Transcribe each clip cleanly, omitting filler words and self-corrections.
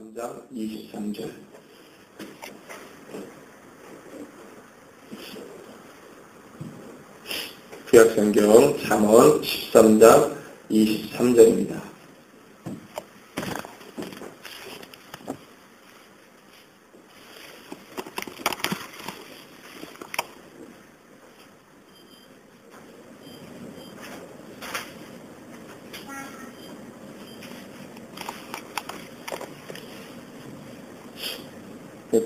3장 23절. 구약성경 잠언 13장 23절입니다.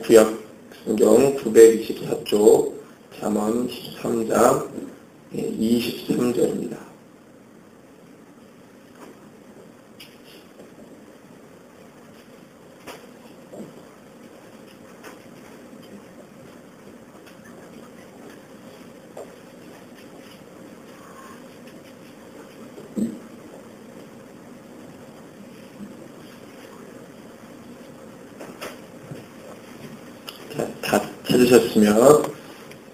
구약성경 924쪽 잠언 13장 23절입니다. 다 찾으셨으면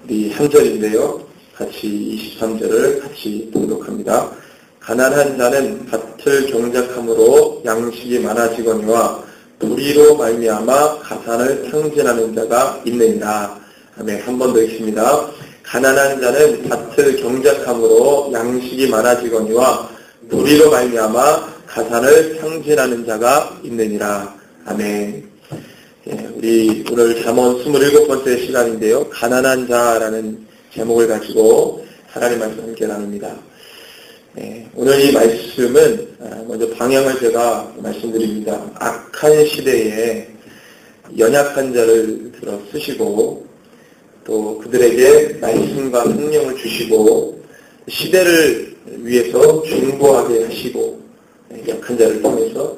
우리 3절인데요. 같이 23절을 같이 봉독합니다. 가난한 자는 밭을 경작함으로 양식이 많아지거니와 불의로 말미암아 가산을 탕진하는 자가 있느니라. 아멘. 한 번 더 읽습니다. 가난한 자는 밭을 경작함으로 양식이 많아지거니와 불의로 말미암아 가산을 탕진하는 자가 있느니라. 아멘. 우리 오늘 잠언 27번째 시간인데요. 가난한 자라는 제목을 가지고 하나님 말씀 함께 나눕니다. 오늘 이 말씀은 먼저 방향을 제가 말씀드립니다. 악한 시대에 연약한 자를 들어 쓰시고 또 그들에게 말씀과 성령을 주시고 시대를 위해서 중보하게 하시고 약한 자를 통해서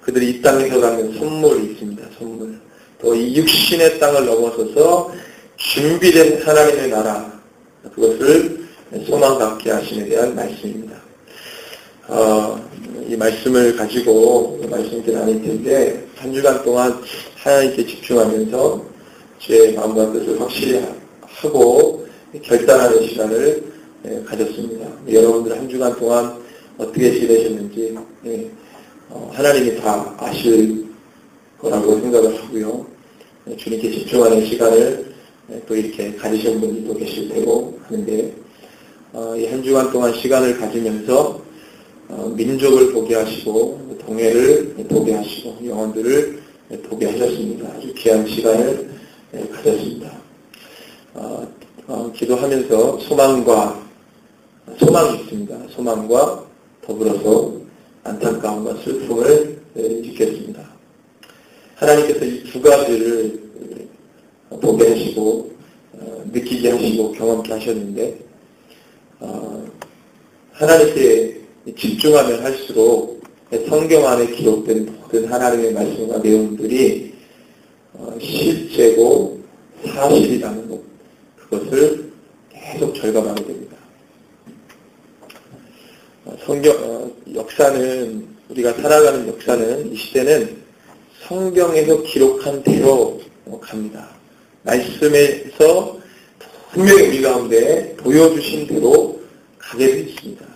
그들이 이 땅에서 갖는 선물이 있습니다. 선물. 또 이 육신의 땅을 넘어서서 준비된 하나님의 나라, 그것을 소망 갖게 하심에 대한 말씀입니다. 이 말씀을 가지고 말씀을 나눌 텐데 한 주간 동안 하나님께 집중하면서 제 마음과 뜻을 확실히 하고 결단하는 시간을 가졌습니다. 여러분들 한 주간 동안 어떻게 지내셨는지 하나님이 다 아실 거라고 생각을 하고요. 주님께 집중하는 시간을 또 이렇게 가지신 분이 또 계실 테고 하는데 이 한 주간 동안 시간을 가지면서 민족을 보게 하시고 동해를 보게 하시고 영혼들을 보게 하셨습니다. 아주 귀한 시간을 가졌습니다. 기도하면서 소망이 있습니다. 소망과 더불어서 안타까움과 슬픔을 느꼈습니다. 하나님께서 이 두 가지를 보게 하시고 느끼게 하시고 경험케 하셨는데 하나님께 집중하면 할수록 성경 안에 기록된 모든 하나님의 말씀과 내용들이 실제고 사실이라는 것, 그것을 계속 절감하게 됩니다. 역사는, 우리가 살아가는 역사는, 이 시대는 성경에서 기록한 대로 갑니다. 말씀에서 분명히 우리 가운데 보여주신 대로 가게 되어 있습니다.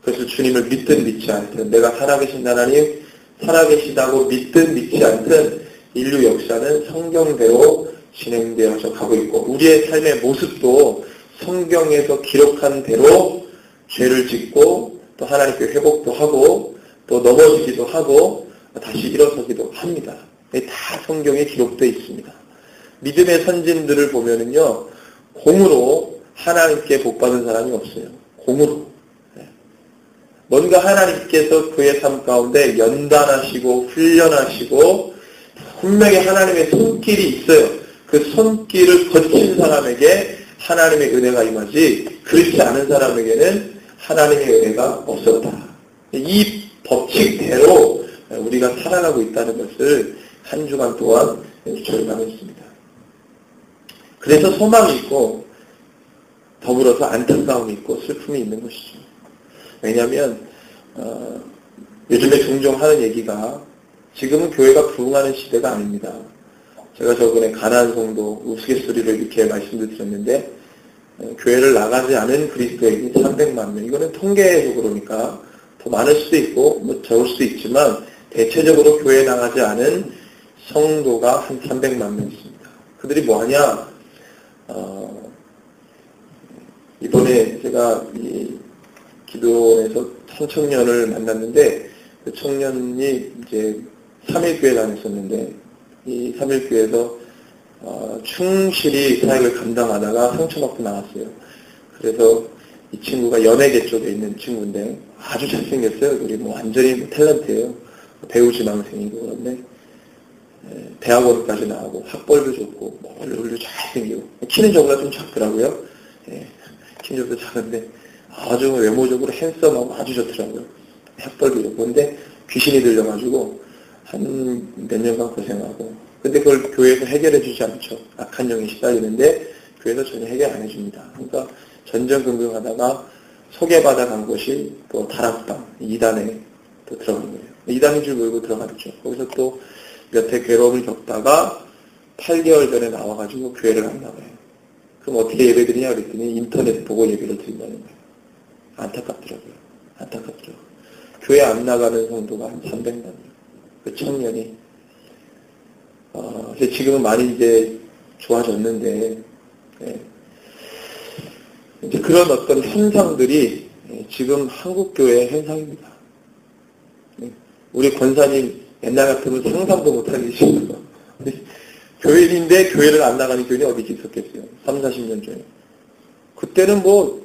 그래서 주님을 믿든 믿지 않든, 내가 살아계신 하나님 살아계시다고 믿든 믿지 않든 인류 역사는 성경대로 진행되어서 가고 있고, 우리의 삶의 모습도 성경에서 기록한 대로 죄를 짓고 또 하나님께 회복도 하고 또 넘어지기도 하고 다시 일어서기도 합니다. 다 성경에 기록되어 있습니다. 믿음의 선진들을 보면은요, 공으로 하나님께 복받은 사람이 없어요. 공으로. 뭔가 하나님께서 그의 삶 가운데 연단하시고 훈련하시고 분명히 하나님의 손길이 있어요. 그 손길을 거친 사람에게 하나님의 은혜가 임하지, 그렇지 않은 사람에게는 하나님의 은혜가 없었다. 이 법칙대로 우리가 살아가고 있다는 것을 한 주간 동안 절감했습니다. 그래서 소망이 있고 더불어서 안타까움이 있고 슬픔이 있는 것이죠. 왜냐하면 요즘에 종종 하는 얘기가 지금은 교회가 부흥하는 시대가 아닙니다. 제가 저번에 가나안 성도 우스갯소리를 이렇게 말씀을 드렸는데 교회를 나가지 않은 그리스도인이 300만 명. 이거는 통계로 그러니까 더 많을 수도 있고 뭐 적을 수도 있지만 대체적으로 교회 나가지 않은 성도가 한 300만 명 있습니다. 그들이 뭐하냐? 이번에 제가 이 기도원에서 한 청년을 만났는데 그 청년이 이제 3일교회 다녔었는데 이 3일교회에서 충실히 사역을 감당하다가 상처받고 나왔어요. 그래서 이 친구가 연예계 쪽에 있는 친구인데 아주 잘생겼어요. 우리 뭐 완전히 탤런트예요. 배우 지망생이고 그런데 대학원까지 나오고 학벌도 좋고 뭐 얼굴도 잘생기고 키는 저보다 좀 작더라고요. 키는 저보다 작은데 아주 외모적으로 핸섬하고 아주 좋더라고요. 학벌도 좋고 근데 귀신이 들려가지고 한 몇 년간 고생하고 근데 그걸 교회에서 해결해 주지 않죠. 악한 영이 시달리는데 교회에서 전혀 해결 안 해줍니다. 그러니까 전전긍긍하다가 소개받아 간 곳이 또 다락방 2단에 또 들어간 거예요. 2단인 줄 모르고 들어갔죠. 거기서 또 몇 해 괴로움을 겪다가 8개월 전에 나와가지고 교회를 안 나가요. 그럼 어떻게 예배 드리냐 그랬더니 인터넷 보고 예배를 드린다는 거예요. 안타깝더라고요. 안타깝죠. 교회 안 나가는 성도가 한 300만 명. 그 청년이 지금은 많이 이제 좋아졌는데 이제 그런 어떤 현상들이 지금 한국 교회의 현상입니다. 우리 권사님 옛날 같으면 상상도 못할 일이시죠. 교회인데 교회를 안 나가는 교인이 어디 있었겠어요. 3, 40년 전에. 그때는 뭐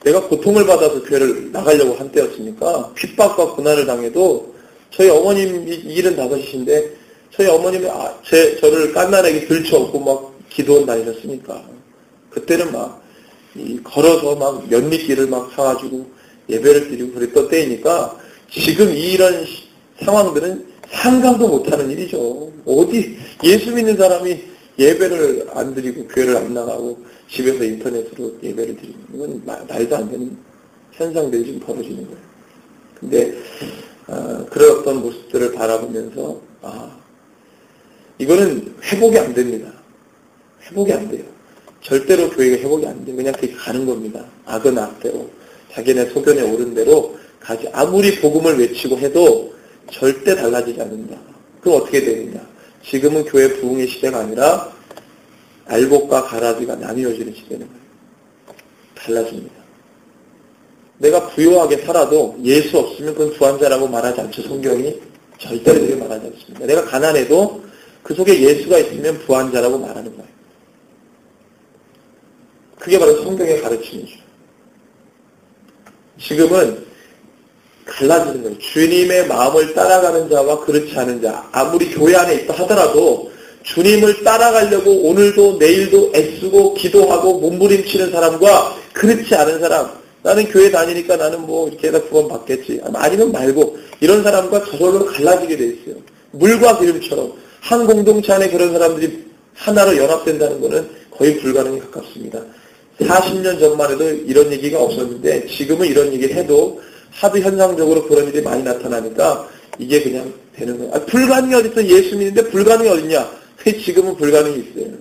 내가 고통을 받아서 교회를 나가려고 한때였으니까 핍박과 고난을 당해도 저희 어머님이 75이신데 저희 어머님이 저를 깐난하게 들쳐업고 막 기도원 다니셨으니까 그때는 막 걸어서 막 면미끼를 막 사가지고 예배를 드리고 그랬던 때이니까 지금 이런 상황들은 상상도 못하는 일이죠. 어디 예수 믿는 사람이 예배를 안 드리고 교회를 안 나가고 집에서 인터넷으로 예배를 드리는 이건 말도 안 되는 현상들이 지금 벌어지는 거예요. 근데 그런 어떤 모습들을 바라보면서 이거는 회복이 안 됩니다. 회복이 안 돼요. 절대로 교회가 회복이 안 돼요. 그냥 그렇게 가는 겁니다. 악은 악대로 자기네 소견에 오른 대로 가지. 아무리 복음을 외치고 해도 절대 달라지지 않는다. 그럼 어떻게 되느냐? 지금은 교회 부흥의 시대가 아니라 알곡과 가라지가 나뉘어지는 시대는 거예요. 달라집니다. 내가 부유하게 살아도 예수 없으면 그건 부한자라고 말하지 않죠. 성경이 절대로 그렇게 말하지 않습니다. 내가 가난해도 그 속에 예수가 있으면 부한자라고 말하는 거예요. 그게 바로 성경의 가르침이죠. 지금은 갈라지는 거예요. 주님의 마음을 따라가는 자와 그렇지 않은 자, 아무리 교회 안에 있다 하더라도 주님을 따라가려고 오늘도 내일도 애쓰고 기도하고 몸부림치는 사람과 그렇지 않은 사람, 나는 교회 다니니까 나는 뭐 이렇게 해서 구원 받겠지, 아니면 말고 이런 사람과 저절로 갈라지게 돼 있어요. 물과 기름처럼 한 공동체 안에 그런 사람들이 하나로 연합된다는 것은 거의 불가능에 가깝습니다. 40년 전만 해도 이런 얘기가 없었는데 지금은 이런 얘기를 해도 하도 현상적으로 그런 일이 많이 나타나니까 이게 그냥 되는 거예요. 불가능이 어딨어? 예수 믿는데 불가능이 어딨냐? 지금은 불가능이 있어요.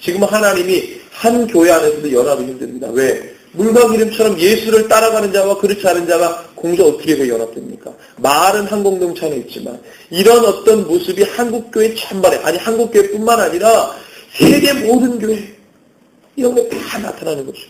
지금은 하나님이 한 교회 안에서도 연합이 힘듭니다. 왜? 물과 기름처럼 예수를 따라가는 자와 그렇지 않은 자가 공조 어떻게 그 연합됩니까? 말은 한 공동체 안에 있지만 이런 어떤 모습이 한국교회 찬발에, 아니 한국교회뿐만 아니라 세계 모든 교회 이런 게 다 나타나는 거죠.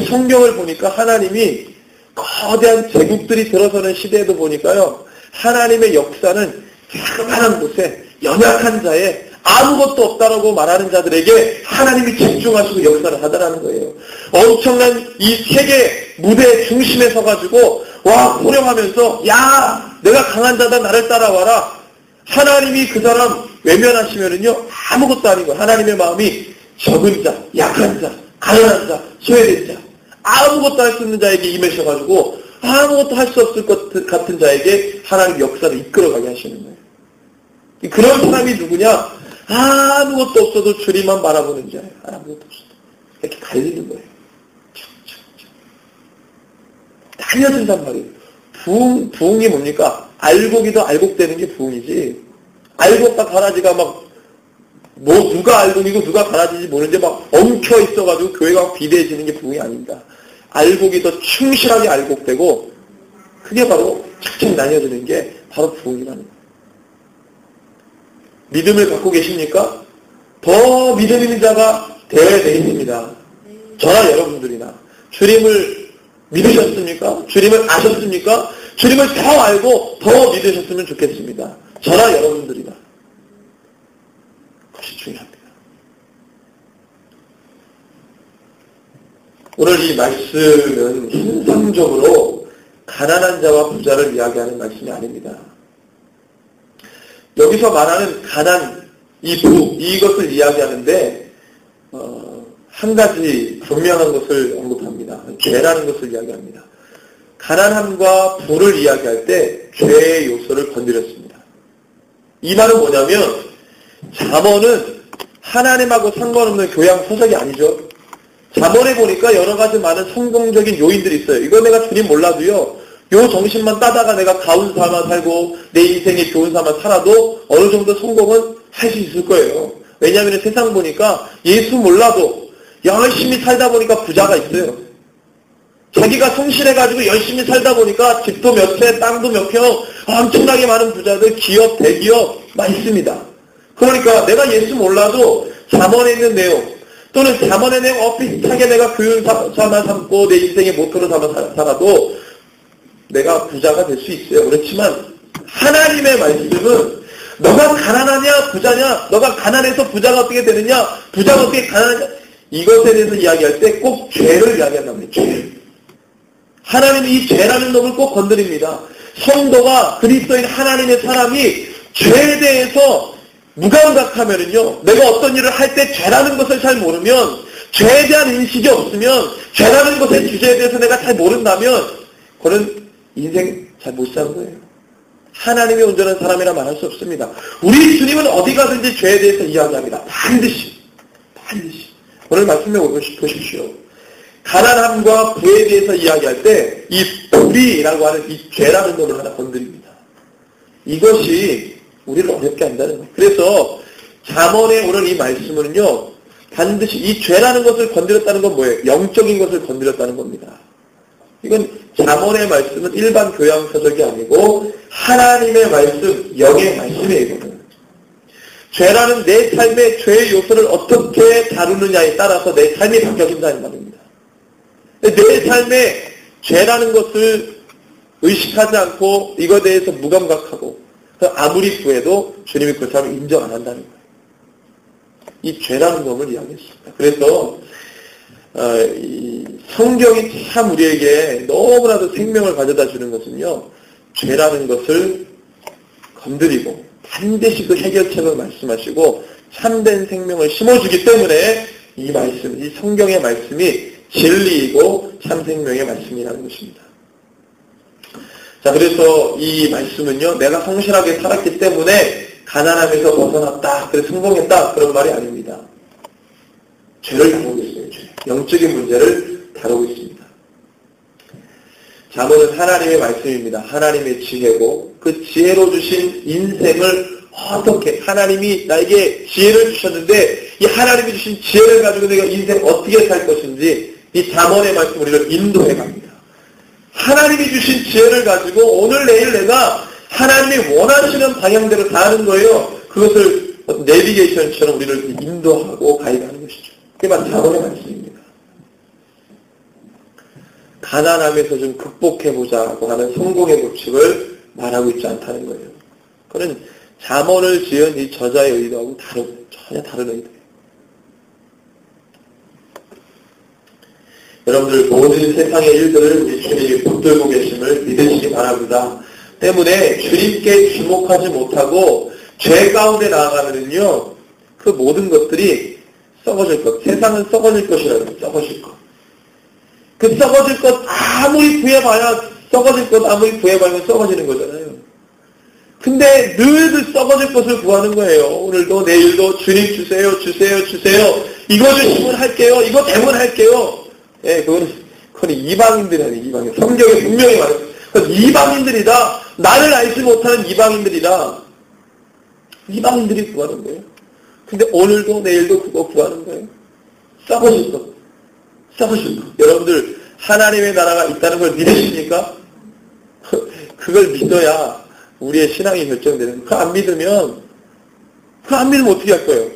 성경을 보니까 하나님이 거대한 제국들이 들어서는 시대에도 보니까요, 하나님의 역사는 자그마한 곳에 연약한 자에 아무것도 없다라고 말하는 자들에게 하나님이 집중하시고 역사를 하더라는 거예요. 엄청난 이 세계 무대 중심에 서가지고 와 호령하면서 야 내가 강한 자다 나를 따라와라. 하나님이 그 사람 외면하시면은요 아무것도 아니고 하나님의 마음이 적은 자, 약한 자, 가난한 자, 소외된 자, 아무것도 할 수 없는 자에게 임하셔가지고 아무것도 할 수 없을 것 같은 자에게 하나님 역사를 이끌어가게 하시는 거예요. 그런 사람이 누구냐? 아무것도 없어도 주님만 바라보는 자예요. 아무것도 없어도. 이렇게 갈리는 거예요. 나뉘어진단 말이에요. 부흥이 뭡니까? 알곡이도 알곡되는 게 부흥이지. 알곡과 가라지가 누가 알곡이고 누가 가라지인지 모르는데 엉켜 있어가지고 교회가 비대해지는 게 부흥이 아닙니다. 알곡이 더 충실하게 알곡되고 그게 바로 착착 나뉘어지는 게 바로 부흥이라는 거예요. 믿음을 갖고 계십니까? 더 믿음 있는 자가 되어야 되겠습니다. 저나 여러분들이나 주님을 믿으셨습니까? 주님을 아셨습니까? 주님을 더 알고 더 믿으셨으면 좋겠습니다. 저나 여러분들이나. 그것이 중요합니다. 오늘 이 말씀은 hin상적으로 가난한 자와 부자를 이야기하는 말씀이 아닙니다. 여기서 말하는 가난, 이것을 이야기하는데 한 가지 분명한 것을 언급합니다. 죄라는 것을 이야기합니다. 가난함과 부를 이야기할 때 죄의 요소를 건드렸습니다. 이 말은 뭐냐면 잠언은 하나님하고 상관없는 교양 서적이 아니죠. 잠언에 보니까 여러 가지 많은 성공적인 요인들이 있어요. 이거 내가 주님 몰라도요. 요 정신만 따다가 내가 가운 삶아 살고 내 인생에 좋은 삶아 살아도 어느 정도 성공은 할 수 있을 거예요. 왜냐하면 세상 보니까 예수 몰라도 열심히 살다 보니까 부자가 있어요. 자기가 성실해가지고 열심히 살다 보니까 집도 몇 채, 땅도 몇 평, 엄청나게 많은 부자들, 기업, 대기업 막 있습니다. 그러니까 내가 예수 몰라도 잠언에 있는 내용 또는 잠언의 내용 비슷하게 내가 교훈 삼아 삼고 내 인생의 모토로 삼아 살아도 내가 부자가 될 수 있어요. 그렇지만 하나님의 말씀은 너가 가난하냐 부자냐, 너가 가난해서 부자가 어떻게 되느냐, 부자가 어떻게 가난하냐, 이것에 대해서 이야기할 때 꼭 죄를 이야기한단 말이에요. 죄. 하나님이 이 죄라는 놈을 꼭 건드립니다. 성도가 그리스도인 하나님의 사람이 죄에 대해서 무감각하면은요, 내가 어떤 일을 할 때 죄라는 것을 잘 모르면, 죄에 대한 인식이 없으면, 죄라는 것의 주제에 대해서 내가 잘 모른다면, 그는 인생 잘 못 사는 거예요. 하나님의 온전한 사람이라 말할 수 없습니다. 우리 주님은 어디 가든지 죄에 대해서 이야기합니다. 반드시. 오늘 말씀해 보십시오. 가난함과 부에 대해서 이야기할 때 이 불이라고 하는 이 죄라는 놈을 하나 건드립니다. 이것이 우리를 어렵게 한다는 거예요. 그래서 잠언의 오늘 이 말씀은요, 반드시 이 죄라는 것을 건드렸다는 건 뭐예요? 영적인 것을 건드렸다는 겁니다. 이건 잠언의 말씀은 일반 교양서적이 아니고 하나님의 말씀, 영의 말씀이에요. 죄라는 내 삶의 죄의 요소를 어떻게 다루느냐에 따라서 내 삶이 바뀌어진다는 말입니다. 내 삶에 죄라는 것을 의식하지 않고 이거에 대해서 무감각하고 아무리 구해도 주님이 그 사람을 인정 안 한다는 거예요. 이 죄라는 놈을 이야기했습니다. 그래서 이 성경이 참 우리에게 너무나도 생명을 가져다 주는 것은요, 죄라는 것을 건드리고 반드시 그 해결책을 말씀하시고 참된 생명을 심어주기 때문에 이 말씀, 이 성경의 말씀이 진리이고 참 생명의 말씀이라는 것입니다. 자, 그래서 이 말씀은요, 내가 성실하게 살았기 때문에 가난함에서 벗어났다, 그래서 성공했다, 그런 말이 아닙니다. 죄를 다루고 있어요. 죄. 영적인 문제를 다루고 있습니다. 잠언은 하나님의 말씀입니다. 하나님의 지혜고 그 지혜로 주신 인생을 어떻게, 하나님이 나에게 지혜를 주셨는데 이 하나님이 주신 지혜를 가지고 내가 인생 어떻게 살 것인지 이 잠언의 말씀 우리를 인도해 갑니다. 하나님이 주신 지혜를 가지고 오늘 내일 내가 하나님이 원하시는 방향대로 사는 거예요. 그것을 내비게이션처럼 우리를 인도하고 가이드하는 것이죠. 그게 바로 잠언의 말씀입니다. 가난함에서 좀 극복해보자고 하는 성공의 법칙을 말하고 있지 않다는 거예요. 그는 잠언을 지은 이 저자의 의도하고 전혀 다른 의도예요. 여러분들 모든 세상의 일들을 우리 주님이 붙들고 계심을 믿으시기 바랍니다. 때문에 주님께 주목하지 못하고 죄 가운데 나아가면은요, 그 모든 것들이 썩어질 것. 세상은 썩어질 것이라고. 썩어질 것. 그 썩어질 것 아무리 구해봐야 썩어질 것 아무리 구해봐야 썩어지는 거잖아요. 근데 늘 그 썩어질 것을 구하는 거예요. 오늘도 내일도 주님 주세요. 이거 주시면 할게요. 이거 되면 할게요. 예, 그건 이방인들이 아니에요. 이방인. 성경에 분명히 말해요. 이방인들이다. 나를 알지 못하는 이방인들이다. 이방인들이 구하는 거예요. 근데 오늘도 내일도 그거 구하는 거예요. 썩어질 것. 여러분들 하나님의 나라가 있다는 걸 믿으십니까? 그걸 믿어야 우리의 신앙이 결정되는 거예요. 그거 안 믿으면 어떻게 할 거예요?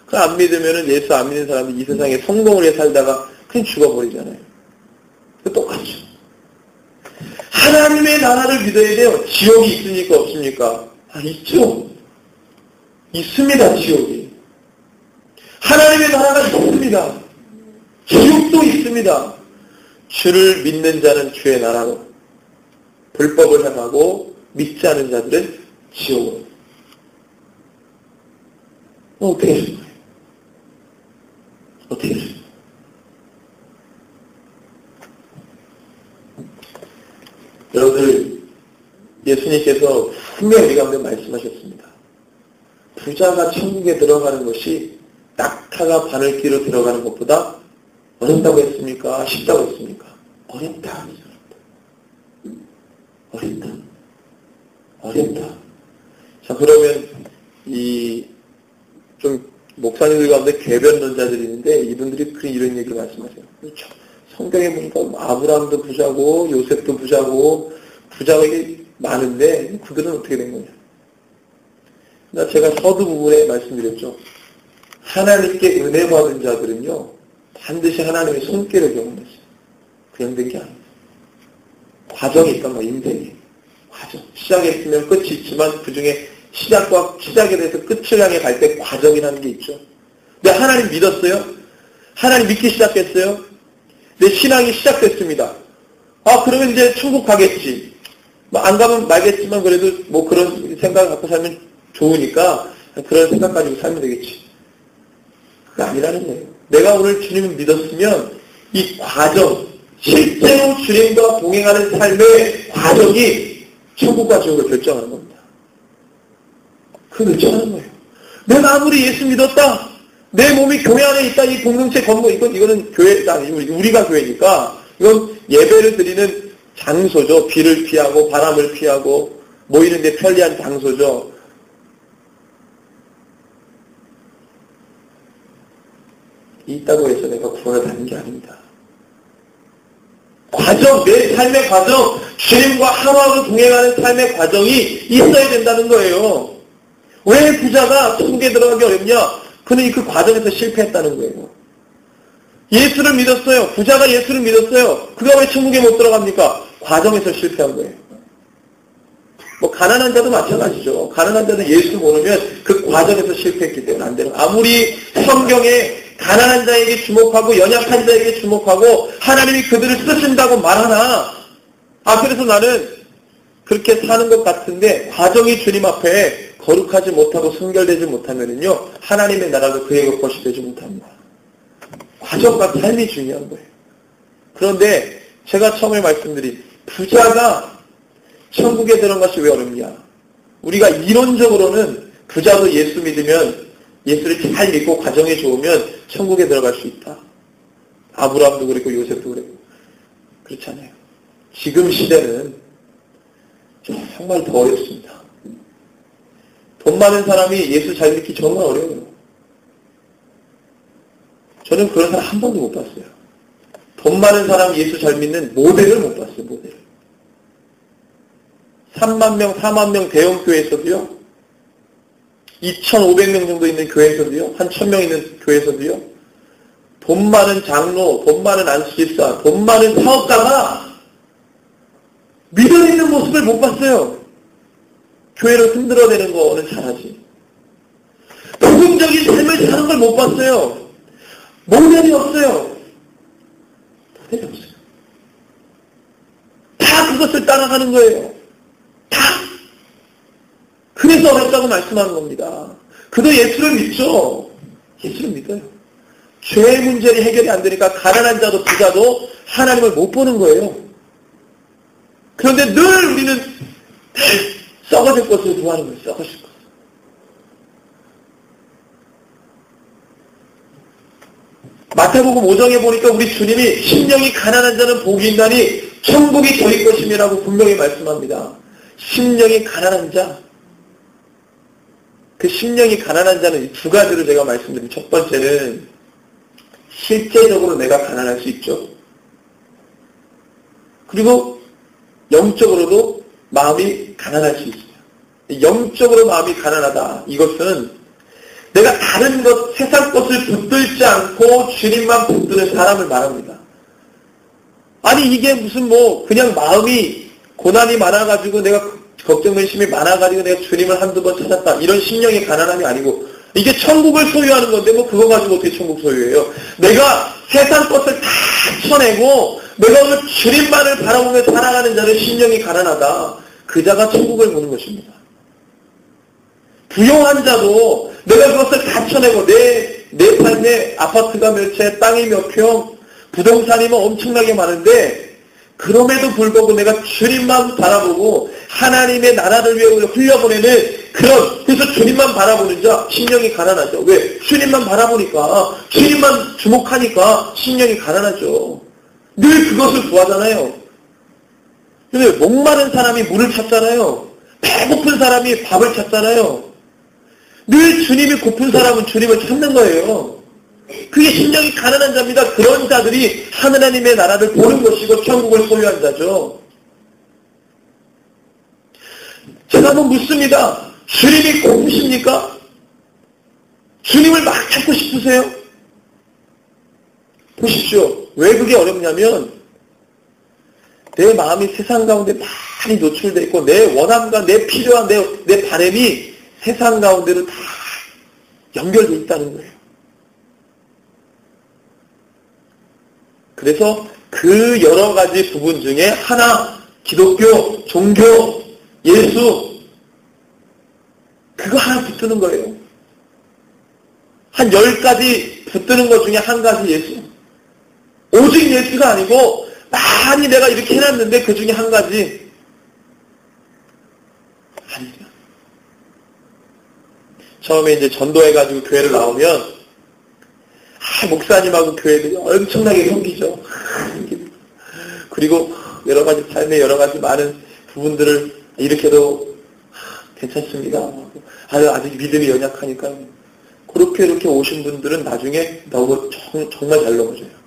그거 안 믿으면 예수 안 믿는 사람이 이 세상에 성공을 해 살다가 그냥 죽어버리잖아요. 똑같죠. 하나님의 나라를 믿어야 돼요. 지옥이 있습니까? 없습니까? 있죠. 있습니다. 지옥이. 하나님의 나라가 있습니다. 지옥도 있습니다. 주를 믿는 자는 주의 나라로, 불법을 행하고 믿지 않은 자들은 지옥으로. 어떻게 하실 거예요? 어떻게 하실 거예요? 여러분들, 예수님께서 분명히 우리 가운데 말씀하셨습니다. 부자가 천국에 들어가는 것이 낙타가 바늘귀로 들어가는 것보다 어렵다고 했습니까? 쉽다고 했습니까? 어렵다. 어렵다. 자, 그러면 좀 목사님들 가운데 궤변론자들이 있는데 이분들이 이런 얘기를 말씀하세요. 그렇죠. 성경에 보니까 아브라함도 부자고 요셉도 부자고 부자가 많은데 그들은 어떻게 된 거냐? 제가 서두 부분에 말씀드렸죠. 하나님께 은혜 받은 자들은요 반드시 하나님의 손길을 경험했어요. 그냥 된 게 아니에요. 과정이 있단 말이에요. 인생이 과정. 시작했으면 끝이 있지만 그 중에 시작에 대해서 끝을 향해 갈 때 과정이라는 게 있죠. 근데 하나님 믿었어요? 하나님 믿기 시작했어요? 내 신앙이 시작됐습니다. 그러면 이제 천국 가겠지. 안 가면 말겠지만 그래도 그런 생각을 갖고 살면 좋으니까 그런 생각 가지고 살면 되겠지. 그게 아니라는 거예요. 내가 오늘 주님을 믿었으면 이 과정, 실제로 주님과 동행하는 삶의 과정이 천국과 지옥을 결정하는 겁니다. 그걸 결정하는 거예요. 내가 아무리 예수 믿었다. 내 몸이 교회 안에 있다. 이 공동체 건물, 이거는 교회가 아니고 우리가 교회니까 이건 예배를 드리는 장소죠. 비를 피하고 바람을 피하고 모이는 데 편리한 장소죠. 있다고 해서 내가 구원을 받는 게 아닙니다. 과정, 내 삶의 과정, 주님과 하루하루 동행하는 삶의 과정이 있어야 된다는 거예요. 왜 부자가 천국에 들어가기 어렵냐? 그는 그 과정에서 실패했다는 거예요. 예수를 믿었어요. 부자가 예수를 믿었어요. 그가 왜 천국에 못 들어갑니까? 과정에서 실패한 거예요. 가난한 자도 마찬가지죠. 가난한 자도 예수 모르면 그 과정에서 실패했기 때문에 안 돼요. 아무리 성경에 가난한 자에게 주목하고 연약한 자에게 주목하고 하나님이 그들을 쓰신다고 말하나 그래서 나는 그렇게 사는 것 같은데 과정이 주님 앞에 거룩하지 못하고 순결되지 못하면은요 하나님의 나라도 그의 것이 되지 못합니다. 과정과 삶이 중요한 거예요. 그런데 제가 처음에 말씀드린 부자가 천국에 들어간 것이 왜 어렵냐? 우리가 이론적으로는 부자도 예수 믿으면 예수를 잘 믿고 과정이 좋으면 천국에 들어갈 수 있다. 아브라함도 그랬고 요셉도 그랬고 그렇지 않아요. 지금 시대는 정말 더 어렵습니다. 돈 많은 사람이 예수 잘 믿기 정말 어려워요. 저는 그런 사람 한 번도 못 봤어요. 돈 많은 사람 예수 잘 믿는 모델을 못 봤어요. 모델을. 3만 명, 4만 명 대형 교회에서도요. 2,500명 정도 있는 교회에서도요. 한 1,000명 있는 교회에서도요. 돈 많은 장로, 돈 많은 안수집사, 돈 많은 사업가가 믿어 있는 모습을 못 봤어요. 교회를 흔들어내는 거는 잘하지. 복음적인 삶을 사는 걸 못 봤어요. 모델이 없어요. 모델이 없어요. 다 그것을 따라가는 거예요. 다. 그래서 어렵다고 말씀하는 겁니다. 그도 예수를 믿죠. 예수를 믿어요. 죄의 문제는 해결이 안 되니까 가난한 자도 부자도 하나님을 못 보는 거예요. 그런데 늘 우리는 썩어질 것을 구하는 거예요. 썩어질 것. 마태복음 5장에 보니까 우리 주님이 심령이 가난한 자는 복이 있나니 천국이 저희 것임이라고 분명히 말씀합니다. 심령이 가난한 자. 그 심령이 가난한 자는 두 가지를 제가 말씀드린 첫 번째는 실제적으로 내가 가난할 수 있죠. 그리고 영적으로도 마음이 가난할 수 있어요. 영적으로 마음이 가난하다. 이것은 내가 다른 것, 세상 것을 붙들지 않고 주님만 붙드는 사람을 말합니다. 아니 이게 무슨 그냥 마음이 고난이 많아가지고 내가 걱정 근심이 많아가지고 내가 주님을 한두 번 찾았다. 이런 심령의 가난함이 아니고 이게 천국을 소유하는 건데 그거 가지고 어떻게 천국 소유해요? 내가 세상 것을 다 쳐내고 내가 오늘 주님만을 바라보며 살아가는 자는 심령이 가난하다. 그 자가 천국을 보는 것입니다. 부용한 자도 내가 그것을 다 쳐내고 내 삶에 아파트가 몇 채, 땅이 몇 평, 부동산이 엄청나게 많은데 그럼에도 불구하고 내가 주님만 바라보고 하나님의 나라를 위해 흘려보내는 그래서 주님만 바라보는 자, 심령이 가난하죠. 왜? 주님만 바라보니까, 주님만 주목하니까 심령이 가난하죠. 늘 그것을 구하잖아요. 근데 목마른 사람이 물을 찾잖아요. 배고픈 사람이 밥을 찾잖아요. 늘 주님이 고픈 사람은 주님을 찾는 거예요. 그게 심령이 가난한 자입니다. 그런 자들이 하나님의 나라를 보는 것이고 천국을 소유한 자죠. 제가 한번 묻습니다. 주님이 고프십니까? 주님을 막 찾고 싶으세요? 보십시오. 왜 그게 어렵냐면 내 마음이 세상 가운데 많이 노출되어 있고 내 원함과 내 필요한 내 바람이 세상 가운데로 다 연결되어 있다는 거예요. 그래서 그 여러 가지 부분 중에 하나, 기독교, 종교, 예수, 그거 하나 붙드는 거예요. 한 10가지 붙드는 것 중에 한 가지 예수. 오직 예수가 아니고 많이 내가 이렇게 해놨는데 그 중에 한 가지 아니다. 처음에 이제 전도해가지고 교회를 나오면 목사님하고 교회들이 엄청나게 섬기죠. 그리고 여러 가지 삶의 여러 가지 많은 부분들을 이렇게도 괜찮습니다. 아직 믿음이 연약하니까 그렇게 오신 분들은 나중에 너무 정말 잘 넘어져요.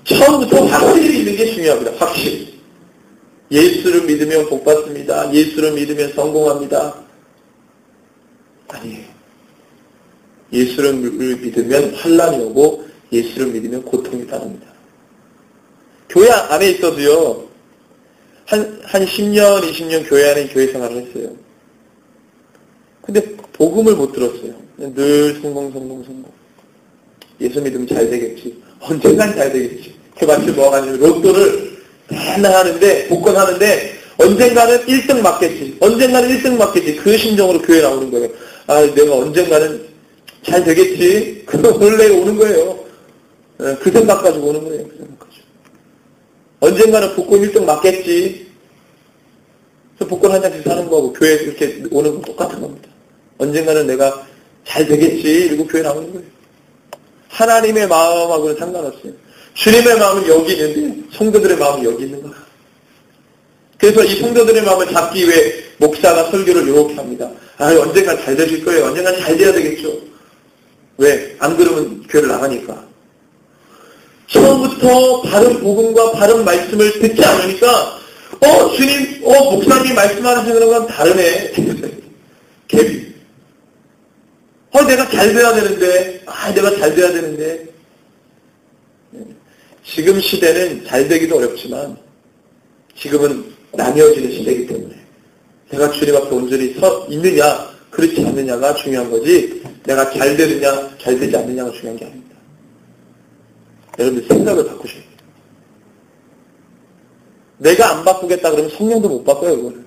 처음부터 확실히 있는 게 중요합니다. 확실히. 예수를 믿으면 복받습니다. 예수를 믿으면 성공합니다. 아니에요. 예수를 믿으면 환난이 오고 예수를 믿으면 고통이 따릅니다. 교회 안에 있어도요. 한 10년, 20년 교회 안에 교회 생활을 했어요. 근데 복음을 못 들었어요. 늘 성공. 예수 믿으면 잘 되겠지. 언젠간 잘 되겠지. 마치 뭐가지고 로또를 맨날 하는데 복권하는데 언젠가는 1등 맞겠지. 언젠가는 1등 맞겠지. 그 심정으로 교회 나오는 거예요. 내가 언젠가는 잘 되겠지. 그거 원래 오는 거예요. 그 생각 가지고 오는 거예요. 그 생각 가지고. 언젠가는 복권 1등 맞겠지. 그래서 복권 한 장씩 사는 거하고 교회 이렇게 오는 거 똑같은 겁니다. 언젠가는 내가 잘 되겠지. 이러고 교회 나오는 거예요. 하나님의 마음하고는 상관없어요. 주님의 마음은 여기 있는데 성도들의 마음은 여기 있는 거야. 그래서 이 성도들의 마음을 잡기 위해 목사가 설교를 이렇게 합니다. 언젠간 잘 되실 거예요. 언젠간 잘 돼야 되겠죠. 왜? 안 그러면 교회를 나가니까. 처음부터 바른 복음과 바른 말씀을 듣지 않으니까 주님, 목사님이 말씀하시는 건 다르네. 개비. 내가 잘 돼야 되는데, 내가 잘 돼야 되는데. 지금 시대는 잘 되기도 어렵지만, 지금은 나뉘어지는 시대이기 때문에, 내가 주님 앞에 온전히 서 있느냐, 그렇지 않느냐가 중요한 거지, 내가 잘 되느냐, 잘 되지 않느냐가 중요한 게 아닙니다. 여러분들 생각을 바꾸셔야 돼요. 내가 안 바꾸겠다 그러면 성령도 못 바꿔요, 그거를.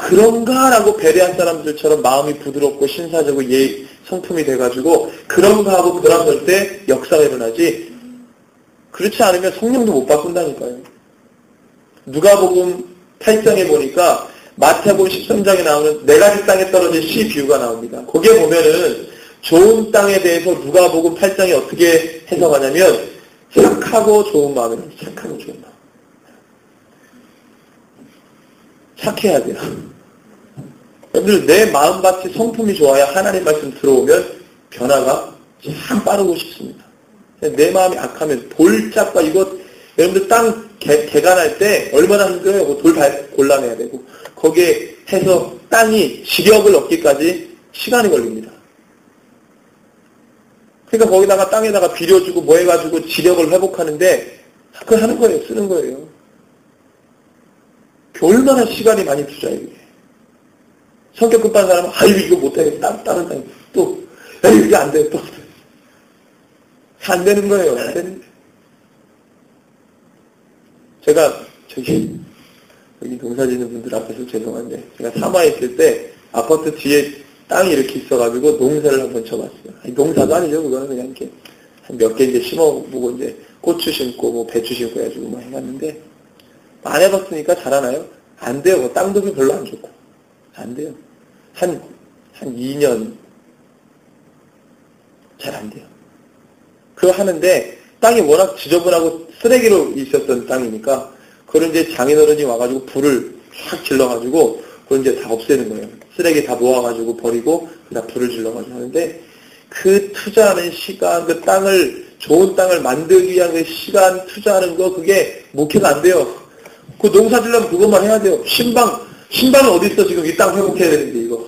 그런가? 라고 배려한 사람들처럼 마음이 부드럽고 신사적으로 성품이 돼가지고, 그런가 하고 돌아설 때 역사가 일어나지, 그렇지 않으면 성령도 못 바꾼다니까요. 누가복음 8장에 보니까, 마태복음 13장에 나오는 네 가지 땅에 떨어진 씨 비유가 나옵니다. 거기에 보면은, 좋은 땅에 대해서 누가복음 8장에 어떻게 해석하냐면, 착하고 좋은 마음이에요. 착하고 좋은 마음. 착해야 돼요. 여러분들 내 마음밭이 성품이 좋아야 하나님 말씀 들어오면 변화가 참 빠르고 싶습니다. 내 마음이 악하면 돌짝과 이것, 여러분들 땅 개간할 때 얼마나 힘들어요. 돌 골라내야 되고 거기에 해서 땅이 지력을 얻기까지 시간이 걸립니다. 그러니까 거기다가 땅에다가 비료주고 뭐 해가지고 지력을 회복하는데 그걸 하는 거예요. 쓰는 거예요. 얼마나 시간이 많이 투자해요. 성격 급한 사람은 아유 이거 못하겠다. 다른 사람 또 에이 이게 안 돼. 또 안 되는 거예요. 안 되는 거예요. 제가 여기 농사 짓는 분들 앞에서 죄송한데 제가 사마에 있을 때 아파트 뒤에 땅이 이렇게 있어가지고 농사를 한번 쳐봤어요. 아니, 농사도 아니죠. 그거는 그냥 이렇게 한 몇 개 이제 심어보고 이제 고추 심고 뭐 배추 심고 해가지고 막 해봤는데 안 해봤으니까 잘하나요? 안 돼요. 뭐 땅도 별로 안 좋고 안 돼요. 한 2년 잘 안 돼요. 그거 하는데 땅이 워낙 지저분하고 쓰레기로 있었던 땅이니까 그걸 이제 장인어른이 와가지고 불을 확 질러가지고 그걸 이제 다 없애는 거예요. 쓰레기 다 모아가지고 버리고 그다 불을 질러가지고 하는데 그 투자하는 시간, 그 땅을 좋은 땅을 만들기 위한 그 시간 투자하는 거 그게 목회가 안 돼요. 그 농사 지려면 그것만 해야 돼요. 신방은 어디 있어 지금 이 땅 회복해야 되는데 이거.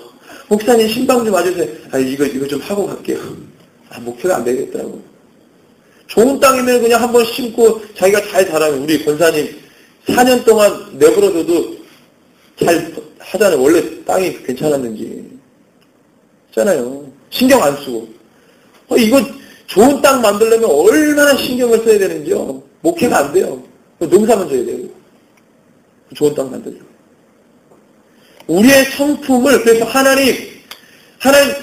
목사님 신방 좀 와주세요. 아 이거 좀 하고 갈게요. 아 목회가 안 되겠더라고요. 좋은 땅이면 그냥 한번 심고 자기가 잘 자라면 우리 권사님 4년 동안 내버려둬도 잘 하잖아요. 원래 땅이 괜찮았는지. 있잖아요. 신경 안 쓰고. 이거 좋은 땅 만들려면 얼마나 신경을 써야 되는지요. 목회가 안 돼요. 농사만 져야 돼요. 좋은 땅 만들려고. 우리의 성품을 그래서 하나님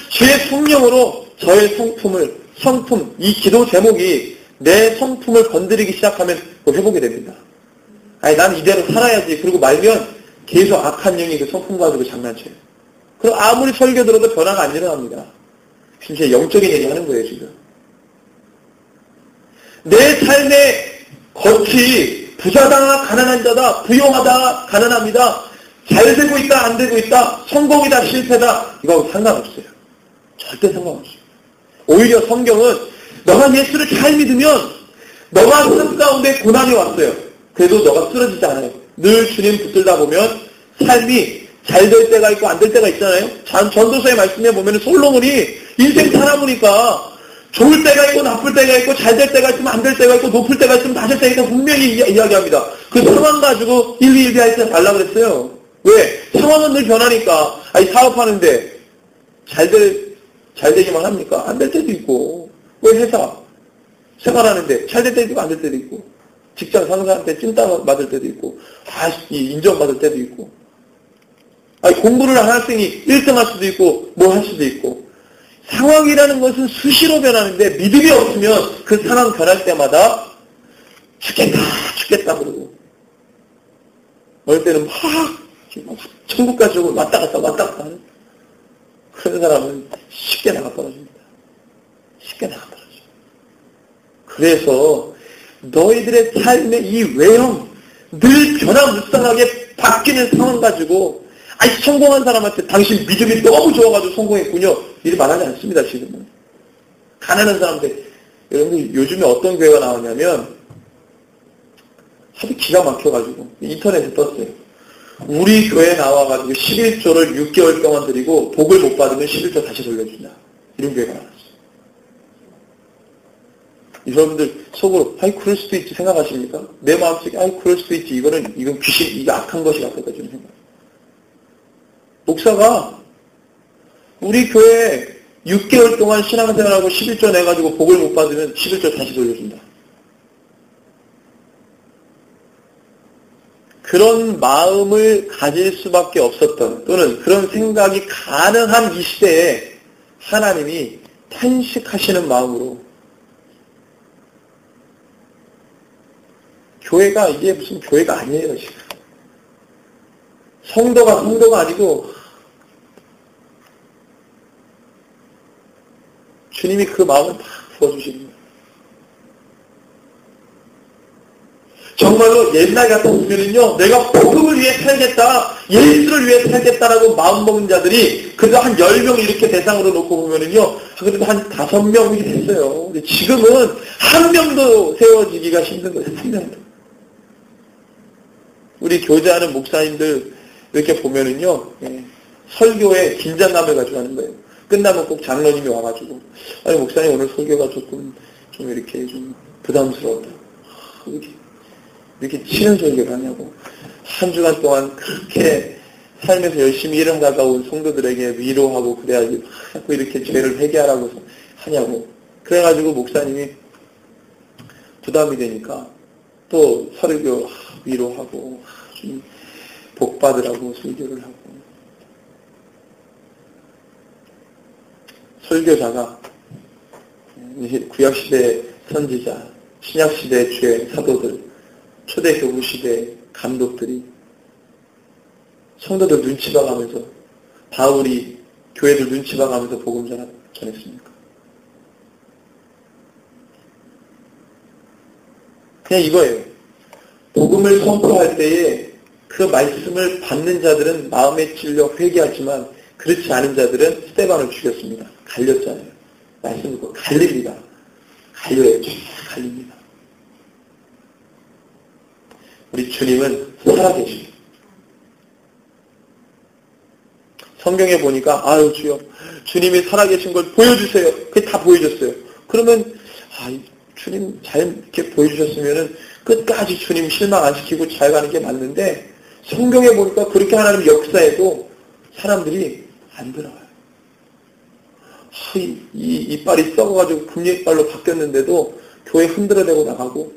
제 성령으로 저의 성품, 이 기도 제목이 내 성품을 건드리기 시작하면 회복이 됩니다. 아니, 난 이대로 살아야지. 그러고 말면 계속 악한 영이 그 성품 가지고 장난쳐요. 그럼 아무리 설교 들어도 변화가 안 일어납니다. 진짜 영적인 얘기 하는 거예요, 지금. 내 삶의 겉이 부자다, 가난한 자다, 부용하다, 가난합니다. 잘 되고 있다, 안 되고 있다, 성공이다, 실패다. 이거 상관없어요. 절대 상관없어요. 오히려 성경은 너가 예수를 잘 믿으면 너가 삶 가운데 고난이 왔어요. 그래도 너가 쓰러지지 않아요. 늘 주님 붙들다 보면 삶이 잘 될 때가 있고 안 될 때가 있잖아요. 전도서의 말씀에 보면 솔로몬이 인생 살아보니까 좋을 때가 있고 나쁠 때가 있고 잘 될 때가 있으면 안 될 때가 있고 높을 때가 있으면 낮을 때가 있고 분명히 이야기합니다. 그 상황 가지고 일비일비할 때 달라 그랬어요. 왜? 상황은 늘 변하니까. 아니 사업하는데 잘 되기만 합니까? 안 될 때도 있고. 왜 회사 생활하는데 잘 될 때도 있고 안 될 때도 있고. 직장 상사한테 찐따 맞을 때도 있고. 인정받을 때도 있고. 공부를 한 학생이 1등 할 수도 있고 뭐 할 수도 있고. 상황이라는 것은 수시로 변하는데 믿음이 없으면 그 상황 변할 때마다 죽겠다 그러고. 어느 때는 막 천국까지 오고 왔다 갔다 하는 그런 사람은 쉽게 나가 떨어집니다. 쉽게 나가 떨어집니다. 그래서 너희들의 삶의 이 외형 늘 변화무쌍하게 바뀌는 상황 가지고 성공한 사람한테 당신 믿음이 너무 좋아가지고 성공했군요. 이렇게 말하지 않습니다. 지금은. 가난한 사람들 여러분들 요즘에 어떤 교회가 나오냐면 하도 기가 막혀가지고 인터넷에 떴어요. 우리 교회에 나와가지고 11조를 6개월 동안 드리고 복을 못 받으면 11조 다시 돌려준다. 이런 교회가 나왔어요. 여러분들 속으로 그럴 수도 있지 생각하십니까? 내 마음속에 그럴 수도 있지. 이건 귀신, 이게 악한 것이 같다 저는 생각. 목사가 우리 교회 6개월 동안 신앙생활하고 11조 내가지고 복을 못 받으면 11조 다시 돌려준다. 그런 마음을 가질 수밖에 없었던 또는 그런 생각이 가능한 이 시대에 하나님이 탄식하시는 마음으로 교회가 이게 무슨 교회가 아니에요 지금. 성도가 아니고 주님이 그 마음을 다 부어주시는 거예요. 정말로 옛날 같았으면요, 내가 복음을 위해 살겠다, 예수를 위해 살겠다라고 마음먹은 자들이 그래도 한 10명 이렇게 대상으로 놓고 보면은요, 그래도 한 5명이 됐어요. 근데 지금은 한 명도 세워지기가 힘든 거예요. 한 명도. 우리 교제하는 목사님들 이렇게 보면은요, 설교에 긴장감을 가지고 하는 거예요. 끝나면 꼭 장로님이 와가지고, 아니, 목사님 오늘 설교가 좀 이렇게 좀 부담스러웠다. 이렇게 치는 설교를 하냐고. 한 주간 동안 그렇게 삶에서 열심히 일을 하다가 온 성도들에게 위로하고 그래야지 자꾸 이렇게 죄를 회개하라고 하냐고. 그래가지고 목사님이 부담이 되니까 또 설교 위로하고 좀 복 받으라고 설교를 하고. 설교자가 구약시대 선지자, 신약시대 주의 사도들, 초대교구시대 감독들이 성도들 눈치 봐가면서 바울이 교회들 눈치 봐가면서 복음 전했습니까? 그냥 이거예요. 복음을 선포할 때에 그 말씀을 받는 자들은 마음에 찔려 회개하지만 그렇지 않은 자들은 스데반을 죽였습니다. 갈렸잖아요. 말씀 듣고 갈립니다. 갈려요. 갈립니다. 우리 주님은 살아계십니다. 성경에 보니까 아유 주여 주님이 살아계신 걸 보여주세요. 그게 다 보여줬어요. 그러면 주님 잘 이렇게 보여주셨으면은 끝까지 주님 실망 안 시키고 잘 가는 게 맞는데 성경에 보니까 그렇게 하나님 역사에도 사람들이 안 들어가요. 이 이빨이 썩어가지고 금리이빨로 바뀌었는데도 교회 흔들어대고 나가고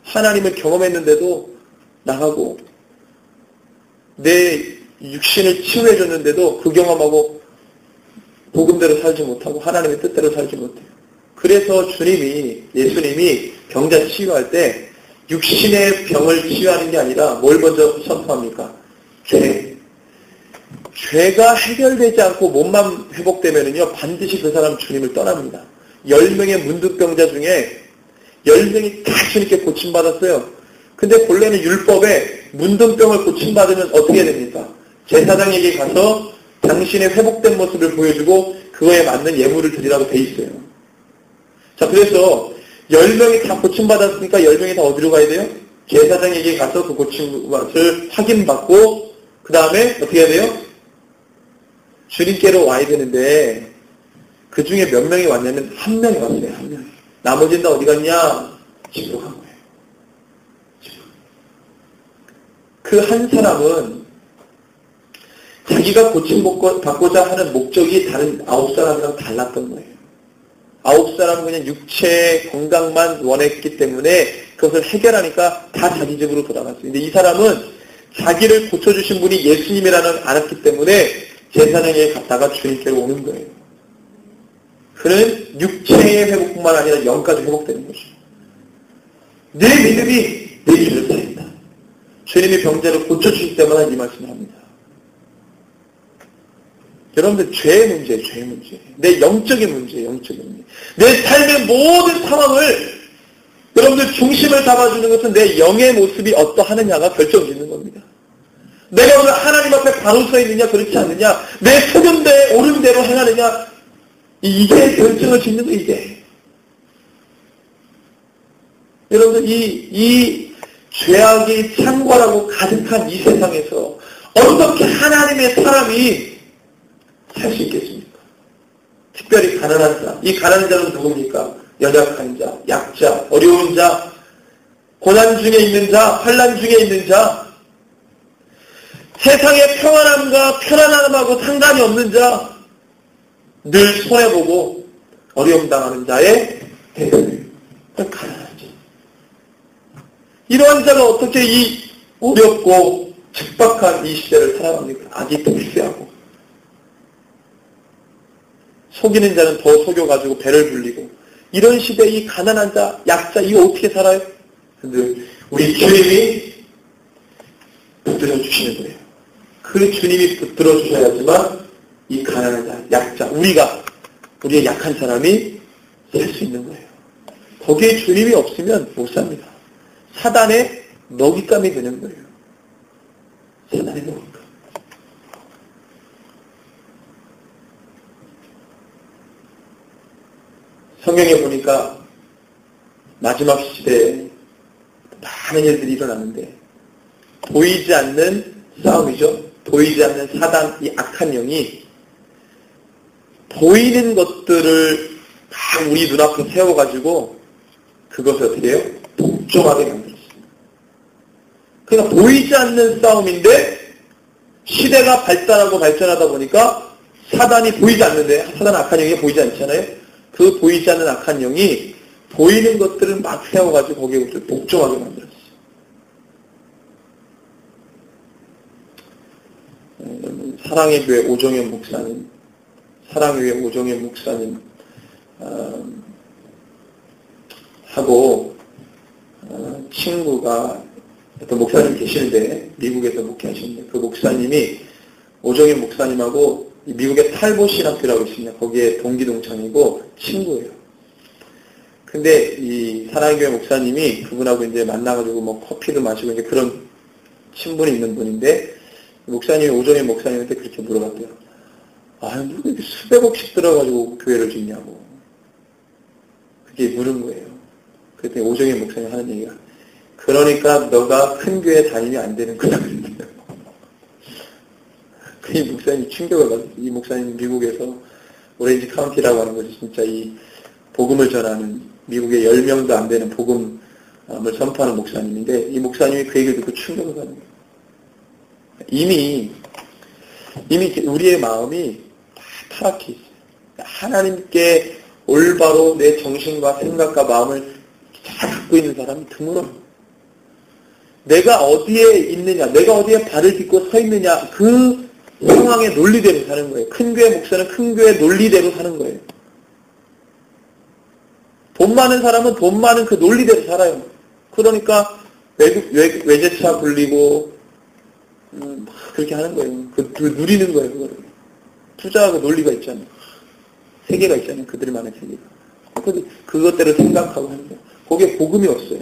하나님을 경험했는데도 나가고 내 육신을 치유해줬는데도 그 경험하고 복음대로 살지 못하고 하나님의 뜻대로 살지 못해요. 그래서 예수님이 병자 치유할 때 육신의 병을 치유하는 게 아니라 뭘 먼저 선포합니까? 죄가 해결되지 않고 몸만 회복되면은요, 반드시 그 사람 주님을 떠납니다. 10명의 문둥병자 중에 10명이 다 주님께 고침받았어요. 근데 본래는 율법에 문둥병을 고침받으면 어떻게 됩니까? 제사장에게 가서 당신의 회복된 모습을 보여주고 그거에 맞는 예물을 드리라고 돼 있어요. 자, 그래서 10명이 다 고침받았으니까 10명이 다 어디로 가야 돼요? 제사장에게 가서 그 고침을 확인받고 그 다음에 어떻게 해야 돼요? 주님께로 와야 되는데 그 중에 몇 명이 왔냐면 한 명이 왔어요. 한 명이. 나머지는 다 어디 갔냐? 집으로 간 거예요. 그 한 사람은 자기가 고침받고자 하는 목적이 다른 9사람이랑 달랐던 거예요. 9사람은 그냥 육체의 건강만 원했기 때문에 그것을 해결하니까 다 자기 집으로 돌아갔어요. 근데 이 사람은 자기를 고쳐주신 분이 예수님이라는 알았기 때문에 제사장에게 갔다가 주님께로 오는 거예요. 그는 육체의 회복뿐만 아니라 영까지 회복되는 거죠. 내 믿음이 내 죄를 살린다. 주님이 병자를 고쳐주실 때마다 이 말씀을 합니다. 여러분들 죄의 문제예요. 죄의 문제. 내 영적인 문제예요. 영적인 문제. 내 삶의 모든 상황을 여러분들 중심을 잡아주는 것은 내 영의 모습이 어떠하느냐가 결정짓는 겁니다. 내가 오늘 하나님 앞에 바로 서 있느냐 그렇지 않느냐 내 소견대로 옳은 대로 행하느냐 이게 결정을 짓는 거예요. 이게. 여러분들 이 죄악이 창궐하고 가득한 이 세상에서 어떻게 하나님의 사람이 살 수 있겠습니까? 특별히 가난한 자. 이 가난한 자는 누굽니까? 연약한 자, 약자, 어려운 자, 고난 중에 있는 자, 환난 중에 있는 자, 세상의 평안함과 편안함하고 상관이 없는 자, 늘 손해보고 어려움 당하는 자의 대표예요. 가난한 자. 이러한 자가 어떻게 이 어렵고 척박한 이 시대를 살아갑니까? 아직도 불세하고. 속이는 자는 더 속여가지고 배를 불리고 이런 시대에 이 가난한 자, 약자 이거 어떻게 살아요? 근데 우리 주님이 붙들어 주시는 거예요. 그 주님이 붙들어 주셔야지만 이 가난한 자, 약자, 우리의 약한 사람이 살 수 있는 거예요. 거기에 주님이 없으면 못 삽니다. 사단의 먹잇감이 되는 거예요. 사단의 먹잇감. 성경에 보니까 마지막 시대에 많은 일들이 일어나는데 보이지 않는 싸움이죠. 보이지 않는 사단, 이 악한 영이 보이는 것들을 막 우리 눈앞에 세워가지고 그것을 어떻게 해요? 복종하게 만들었어요. 그러니까 보이지 않는 싸움인데 시대가 발달하고 발전하다 보니까 사단이 보이지 않는데, 사단 악한 영이 보이지 않잖아요. 그 보이지 않는 악한 영이 보이는 것들을 막 세워가지고 거기에 복종하게 만들었어요. 사랑의 교회 오종현 목사님, 사랑의 교회 오종현 목사님 하고 친구가 어떤 목사님 계시는데, 미국에서 목회하시는데, 그 목사님이 오종현 목사님하고 미국의 탈보 신학교라고 있습니다. 거기에 동기동창이고 친구예요. 근데 이 사랑의 교회 목사님이 그분하고 이제 만나가지고 뭐 커피도 마시고 이제 그런 친분이 있는 분인데, 목사님이 오종현 목사님한테 그렇게 물어봤대요. 아, 누가 이렇게 수백억씩 들어가지고 교회를 짓냐고. 그게 물은 거예요. 그랬더니 오종현 목사님 하는 얘기가, 그러니까 너가 큰 교회 다니면 안 되는구나. 이 목사님이 충격을 받았어요. 이 목사님 미국에서 오렌지 카운티라고 하는 것이 진짜 이 복음을 전하는 미국의 10명도 안 되는 복음을 선포하는 목사님인데, 이 목사님이 그 얘기를 듣고 충격을 받는 거예요. 이미 우리의 마음이 다 타락해 있어요. 하나님께 올바로 내 정신과 생각과 마음을 잘 갖고 있는 사람이 드물어요. 내가 어디에 있느냐, 내가 어디에 발을 딛고 서 있느냐, 그 상황의 논리대로 사는 거예요. 큰 교회 목사는 큰 교회 논리대로 사는 거예요. 돈 많은 사람은 돈 많은 그 논리대로 살아요. 그러니까 외제차 굴리고 그렇게 하는 거예요. 그 누리는 거예요. 그거를. 투자하고 논리가 있잖아요. 세계가 있잖아요. 그들만의 세계가. 그것대로 생각하고 하는 거예요. 거기에 복음이 없어요.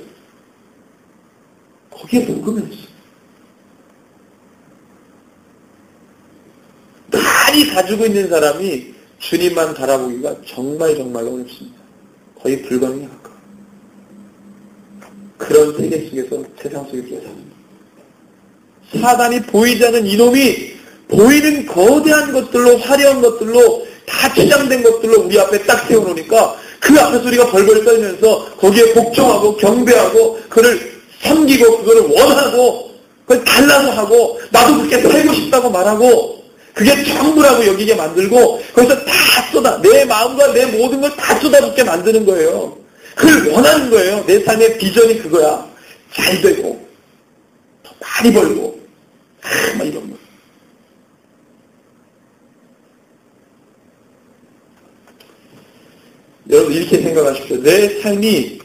거기에 복음이 없어요. 많이 가지고 있는 사람이 주님만 바라보기가 정말로 어렵습니다. 거의 불가능에 가까워요. 그런 세계 속에서, 세상 속에서 삽니다. 사단이 보이지 않는 이놈이 보이는 거대한 것들로, 화려한 것들로, 다 치장된 것들로 우리 앞에 딱 세워놓으니까 그 앞에서 우리가 벌벌 떨면서 거기에 복종하고 경배하고 그를 섬기고 그거를 원하고 그걸 달라서 하고 나도 그렇게 살고 싶다고 말하고 그게 전부라고 여기게 만들고 거기서 다 내 마음과 내 모든 걸 다 쏟아붓게 만드는 거예요. 그걸 원하는 거예요. 내 삶의 비전이 그거야. 잘 되고 더 많이 벌고 막 이런 거. 여러분 이렇게 생각하십시오. 내 삶이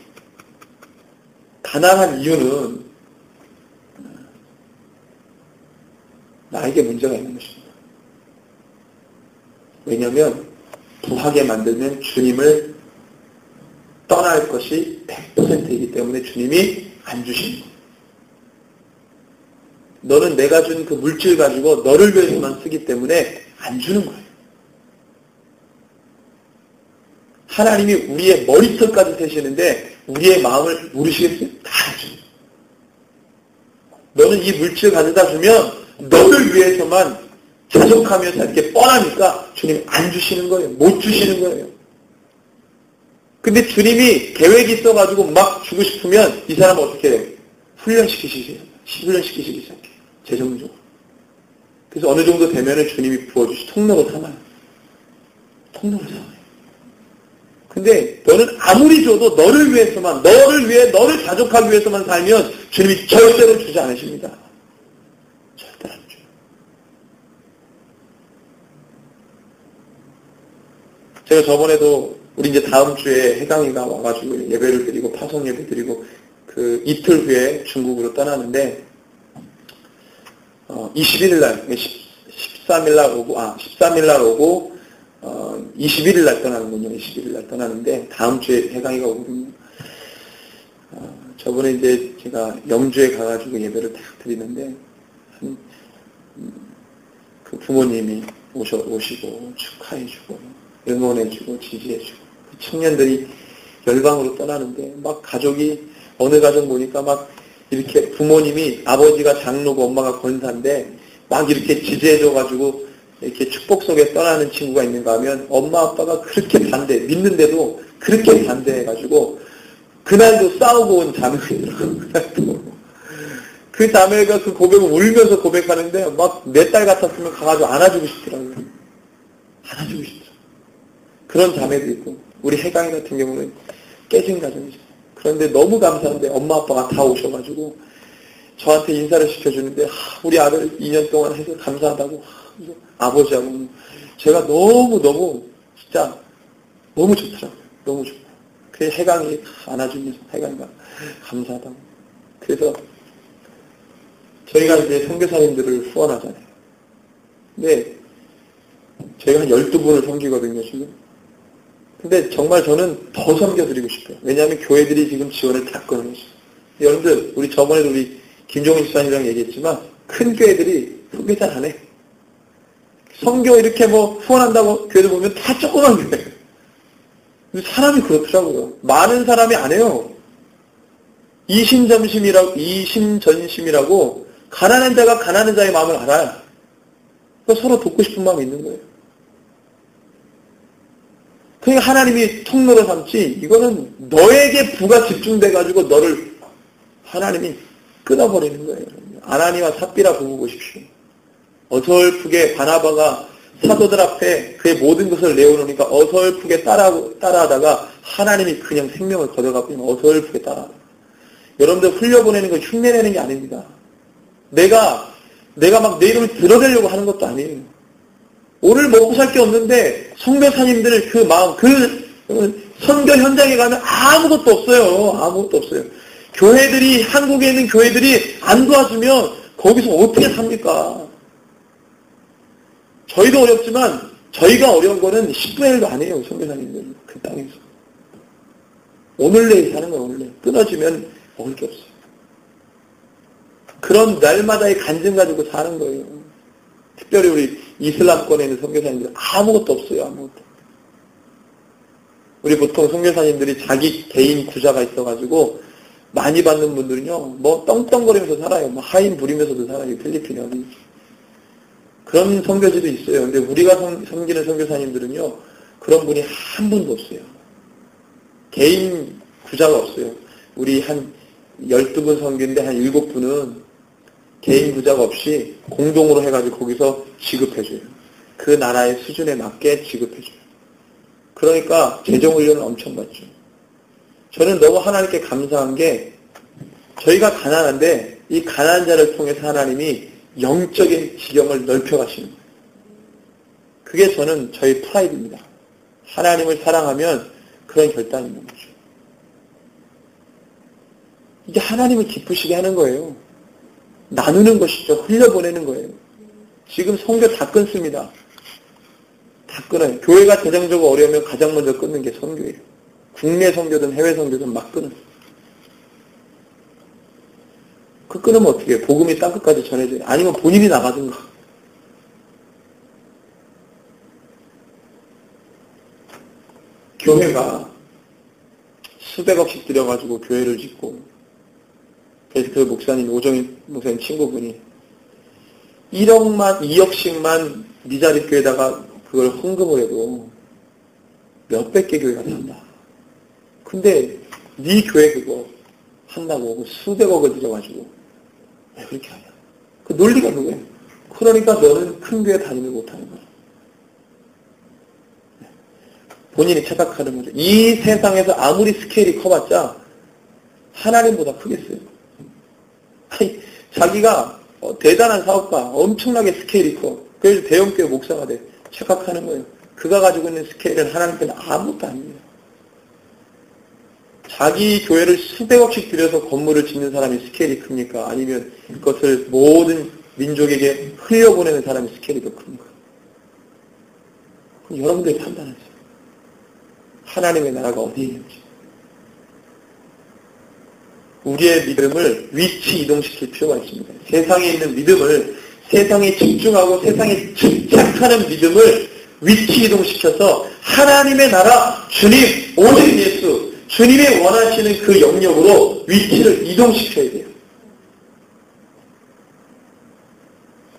가난한 이유는 나에게 문제가 있는 것입니다. 왜냐하면 부하게 만들면 주님을 떠날 것이 100%이기 때문에 주님이 안 주시는 거예요. 너는 내가 준 그 물질 가지고 너를 위해서만 쓰기 때문에 안 주는 거예요. 하나님이 우리의 머리털까지 세시는데 우리의 마음을 모르시겠어요? 다 알죠. 너는 이 물질 가져다 주면 너를 위해서만 자족하며 살게 뻔하니까 주님이 안 주시는 거예요. 못 주시는 거예요. 근데 주님이 계획이 있어가지고 막 주고 싶으면 이 사람은 어떻게 해요? 훈련시키시기 시작해요. 재정적으로. 그래서 어느 정도 되면은 주님이 부어주시 통로로 삼아요. 통로로 삼아요. 근데 너는 아무리 줘도 너를 위해서만, 너를 자족하기 위해서만 살면 주님이 절대로 주지 않으십니다. 절대 안 줘요. 제가 저번에도 우리 이제 다음 주에 해강이가 와가지고 예배를 드리고 파송 예배 드리고 그 이틀 후에 중국으로 떠나는데 21일날 13일날 오고 21일날 떠나는군요. 21일날 떠나는데 다음 주에 해강이가 오거든요. 저번에 이제 제가 영주에 가가지고 예배를 딱 드리는데 그 부모님이 오시고 축하해주고 응원해주고 지지해주고 청년들이 열방으로 떠나는데 막 가족이 어느 가정 보니까 막 이렇게 부모님이 아버지가 장로고 엄마가 권사인데 막 이렇게 지지해줘가지고 이렇게 축복 속에 떠나는 친구가 있는가 하면 엄마 아빠가 그렇게 반대, 믿는데도 그렇게 반대해가지고 그날도 싸우고 온 자매가 있더라고요. 그 자매가 그 고백을 울면서 고백하는데 막 내 딸 같았으면 가가지고 안아주고 싶더라고요. 안아주고 싶죠. 그런 자매도 있고 우리 해강이 같은 경우는 깨진 가정이죠. 그런데 너무 감사한데 엄마 아빠가 다 오셔가지고 저한테 인사를 시켜주는데 우리 아들 2년 동안 해서 감사하다고 아버지하고 제가 너무너무 진짜 너무 좋더라고요. 너무 좋고 그 해강이 안아주면서 해강이가 감사하다고. 그래서 저희가 이제 선교사님들을 후원하잖아요. 근데 저희가 한 12분을 섬기거든요, 지금. 근데 정말 저는 더 섬겨드리고 싶어요. 왜냐하면 교회들이 지금 지원을 다 끊어요. 여러분들, 우리 저번에도 우리 김종인 집사님이랑 얘기했지만, 큰 교회들이 후계 잘 안 해. 선교 이렇게 뭐 후원한다고 교회들 보면 다 조그만 교회예요. 사람이 그렇더라고요. 많은 사람이 안 해요. 이심전심이라고, 가난한 자가 가난한 자의 마음을 알아요. 그러니까 서로 돕고 싶은 마음이 있는 거예요. 그러니까 하나님이 통로로 삼지, 이거는 너에게 부가 집중돼가지고 너를 하나님이 끊어버리는 거예요. 아나니와 삽비라 부부 보십시오. 어설프게 바나바가 사도들 앞에 그의 모든 것을 내어놓으니까 어설프게 따라하다가 하나님이 그냥 생명을 걷어가고 어설프게 따라하다. 여러분들 흘려보내는 건 흉내내는 게 아닙니다. 내가 막 내 이름을 드러내려고 하는 것도 아니에요. 오늘 먹고 살 게 없는데 선교사님들 그 마음, 그 선교 현장에 가면 아무것도 없어요. 아무것도 없어요. 교회들이, 한국에 있는 교회들이 안 도와주면 거기서 어떻게 삽니까? 저희도 어렵지만 저희가 어려운 거는 10분의 1도 아니에요. 선교사님들 그 땅에서. 오늘 내일 사는 건 오늘 내일. 끊어지면 먹을 게 없어요. 그런 날마다의 간증 가지고 사는 거예요. 특별히 우리 이슬람권에 있는 선교사님들 아무것도 없어요. 아무것도. 우리 보통 선교사님들이 자기 개인 구자가 있어가지고 많이 받는 분들은요, 뭐 떵떵거리면서 살아요. 뭐 하인 부리면서도 살아요. 필리핀에 어디. 그런 선교지도 있어요. 근데 우리가 섬기는 선교사님들은요, 그런 분이 한 분도 없어요. 개인 구자가 없어요. 우리 한 12분 섬기는데 한 7분은 개인 구자가 없이 공동으로 해가지고 거기서 지급해줘요. 그 나라의 수준에 맞게 지급해줘요. 그러니까 재정훈련을 엄청 받죠. 저는 너무 하나님께 감사한 게 저희가 가난한데 이 가난한 자를 통해서 하나님이 영적인 지경을 넓혀가시는 거예요. 그게 저는 저희 프라이드입니다. 하나님을 사랑하면 그런 결단이 있는 거죠. 이게 하나님을 기쁘시게 하는 거예요. 나누는 것이죠. 흘려보내는 거예요. 지금 선교 다 끊습니다. 다 끊어요. 교회가 재정적으로 어려우면 가장 먼저 끊는 게 선교예요. 국내 선교든 해외 선교든 막 끊어요. 그 끊으면 어떻게 해요? 복음이 땅끝까지 전해져요. 아니면 본인이 나가든가. 교회가 수백억씩 들여가지고 교회를 짓고 그래서 그 목사님, 오정인 목사님 친구분이 1억만, 2억씩만 미자립 교회에다가 그걸 헌금을 해도 몇백 개 교회가 산다. 근데 네 교회 그거 한다고 수백억을 들여가지고 왜 그렇게 하냐. 그 논리가 그거예요. 그러니까 너는 큰 교회 다니지 못하는 거야. 본인이 착각하는 거죠. 이 세상에서 아무리 스케일이 커봤자 하나님보다 크겠어요. 아니, 자기가 대단한 사업가, 엄청나게 스케일이 커. 그래서 대형교회 목사가 돼. 착각하는 거예요. 그가 가지고 있는 스케일은 하나님께는 아무것도 아닙니다. 자기 교회를 수백억씩 들여서 건물을 짓는 사람이 스케일이 큽니까? 아니면 그것을 모든 민족에게 흘려보내는 사람이 스케일이 더 큽니까? 그럼 여러분들이 판단하세요. 하나님의 나라가 어디에 있는지. 우리의 믿음을 위치 이동시킬 필요가 있습니다. 세상에 있는 믿음을, 세상에 집중하고 세상에 집착하는 믿음을 위치 이동시켜서 하나님의 나라, 주님, 오직 예수, 주님이 원하시는 그 영역으로 위치를 이동시켜야 돼요.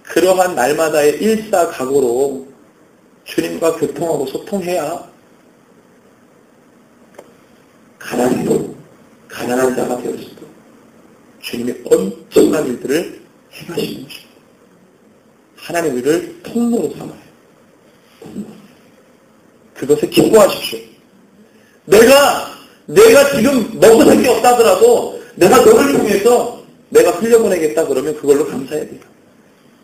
그러한 날마다의 일사각오로 주님과 교통하고 소통해야 가난한 자가 되었어도 주님이 엄청난 일들을 행하시는 것입니다. 하나님의 일을 통로로 삼아요. 그것에 기뻐하십시오. 내가 지금 먹고 살 게 없다 하더라도 내가 너를 통해서 내가 흘려보내겠다 그러면 그걸로 감사해야 돼요.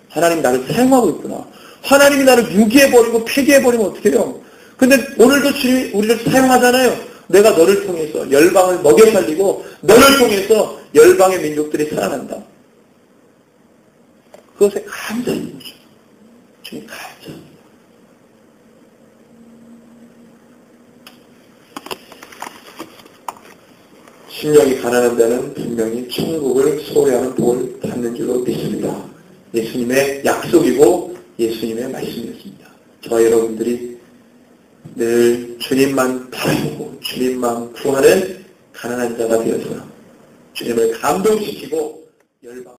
하나님 나를 사용하고 있구나. 하나님이 나를 유기해버리고 폐기해버리면 어떻게 해요? 근데 오늘도 주님이 우리를 사용하잖아요. 내가 너를 통해서 열방을 먹여 살리고 너를 통해서 열방의 민족들이 살아난다. 그것에 감사하는 거죠. 주님 감사합니다. 심령이 가난한 자는 분명히 천국을 소유하는 복을 받는 줄로 믿습니다. 예수님의 약속이고 예수님의 말씀이었습니다. 저와 여러분들이 늘 주님만 바라보고 주님만 구하는 가난한 자가 되어서 주님을 감동시키고 열방